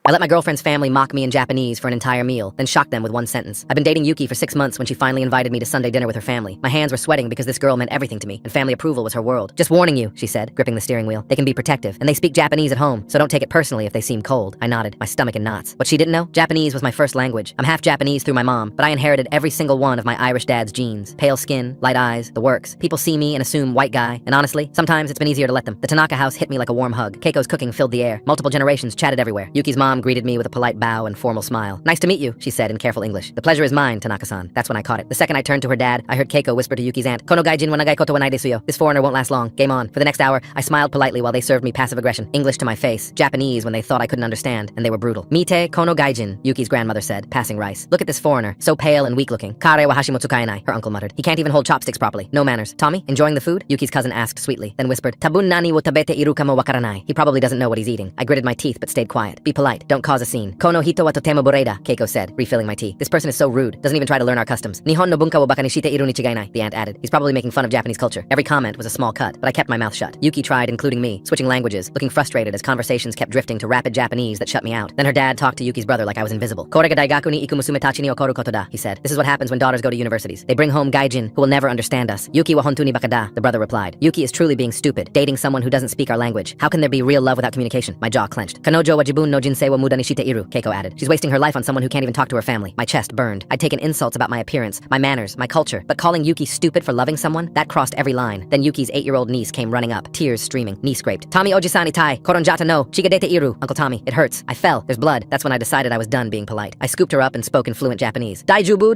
I let my girlfriend's family mock me in Japanese for an entire meal, then shocked them with one sentence. I've been dating Yuki for 6 months when she finally invited me to Sunday dinner with her family. My hands were sweating because this girl meant everything to me, and family approval was her world. Just warning you, she said, gripping the steering wheel. They can be protective, and they speak Japanese at home, so don't take it personally if they seem cold. I nodded, my stomach in knots. What she didn't know? Japanese was my first language. I'm half Japanese through my mom, but I inherited every single one of my Irish dad's genes. Pale skin, light eyes, the works. People see me and assume white guy, and honestly, sometimes it's been easier to let them. The Tanaka house hit me like a warm hug. Keiko's cooking filled the air. Multiple generations chatted everywhere. Yuki's mom greeted me with a polite bow and formal smile. Nice to meet you, she said in careful English. The pleasure is mine, Tanaka-san. That's when I caught it. The second I turned to her dad, I heard Keiko whisper to Yuki's aunt, Kono gaijin wa nagai koto wa nai desu yo. This foreigner won't last long. Game on. For the next hour, I smiled politely while they served me passive aggression. English to my face, Japanese when they thought I couldn't understand, and they were brutal. Mite kono gaijin, Yuki's grandmother said, passing rice. Look at this foreigner, so pale and weak-looking. Kare wa hashimoto kaenai, her uncle muttered. He can't even hold chopsticks properly. No manners. Tommy, enjoying the food? Yuki's cousin asked sweetly, then whispered, Tabun nani wo tabete iru ka mo wakaranai. He probably doesn't know what he's eating. I gritted my teeth but stayed quiet. Be polite. Don't cause a scene. Kono hito wa totemo boreda, Keiko said, refilling my tea. This person is so rude. Doesn't even try to learn our customs. Nihon no bunka wo baka ni shite iru ni chigainai, the aunt added. He's probably making fun of Japanese culture. Every comment was a small cut, but I kept my mouth shut. Yuki tried including me, switching languages, looking frustrated as conversations kept drifting to rapid Japanese that shut me out. Then her dad talked to Yuki's brother like I was invisible. Kore ga daigaku ni iku musume tachi ni okoru koto da, he said. This is what happens when daughters go to universities. They bring home gaijin who will never understand us. Yuki wa hontu ni baka da, the brother replied. Yuki is truly being stupid, dating someone who doesn't speak our language. How can there be real love without communication? My jaw clenched. Kanojo wa jibun no jinsei wa muda ni shite iru, Keiko added. She's wasting her life on someone who can't even talk to her family. My chest burned. I'd taken insults about my appearance, my manners, my culture, but calling Yuki stupid for loving someone, that crossed every line. Then Yuki's 8-year-old niece came running up, tears streaming, knee scraped. Tommy oji-san itai, koronjata no, chigadete iru, Uncle Tommy, it hurts. I fell, there's blood. That's when I decided I was done being polite. I scooped her up and spoke in fluent Japanese. Daijubu,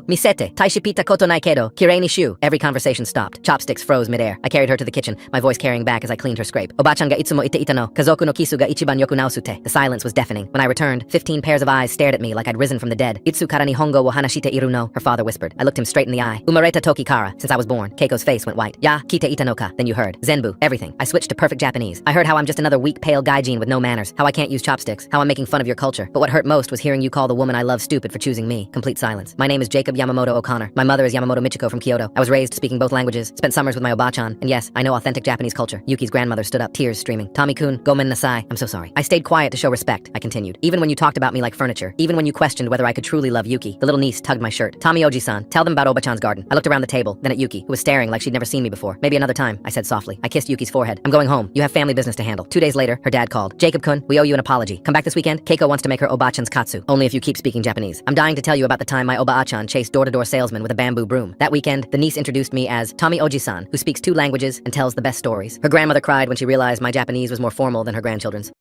misete, taishipita koto nai kedo, kirei ni shu. Every conversation stopped. Chopsticks froze midair. I carried her to the kitchen, my voice carrying back as I cleaned her scrape. Obachan ga itsumo ite ita no, kazoku no kisu ga ichiban yoku naosute. The silence was deafening. When I returned, 15 pairs of eyes stared at me like I'd risen from the dead. Itsu kara nihongo wo hanashite iru no, her father whispered. I looked him straight in the eye. Umareta toki kara, since I was born. Keiko's face went white. Ya, kite ita no ka, then you heard. Zenbu, everything. I switched to perfect Japanese. I heard how I'm just another weak, pale gaijin with no manners, how I can't use chopsticks, how I'm making fun of your culture. But what hurt most was hearing you call the woman I love stupid for choosing me. Complete silence. My name is Jacob Yamamoto O'Connor. My mother is Yamamoto Michiko from Kyoto. I was raised speaking both languages, spent summers with my obachan, and yes, I know authentic Japanese culture. Yuki's grandmother stood up, tears streaming. Tommy-kun, gomen nasai. I'm so sorry. I stayed quiet to show respect, I continued. Even when you talked about me like furniture, even when you questioned whether I could truly love Yuki. The little niece tugged my shirt. Tommy Oji-san, tell them about Obachan's garden. I looked around the table, then at Yuki, who was staring like she'd never seen me before. Maybe another time, I said softly. I kissed Yuki's forehead. I'm going home. You have family business to handle. 2 days later, her dad called. Jacob-kun, we owe you an apology. Come back this weekend. Keiko wants to make her Obachan's katsu. Only if you keep speaking Japanese. I'm dying to tell you about the time my Obachan chased door-to-door salesmen with a bamboo broom. That weekend, the niece introduced me as Tommy Oji-san, who speaks 2 languages and tells the best stories. Her grandmother cried when she realized my Japanese was more formal than her grandchildren's.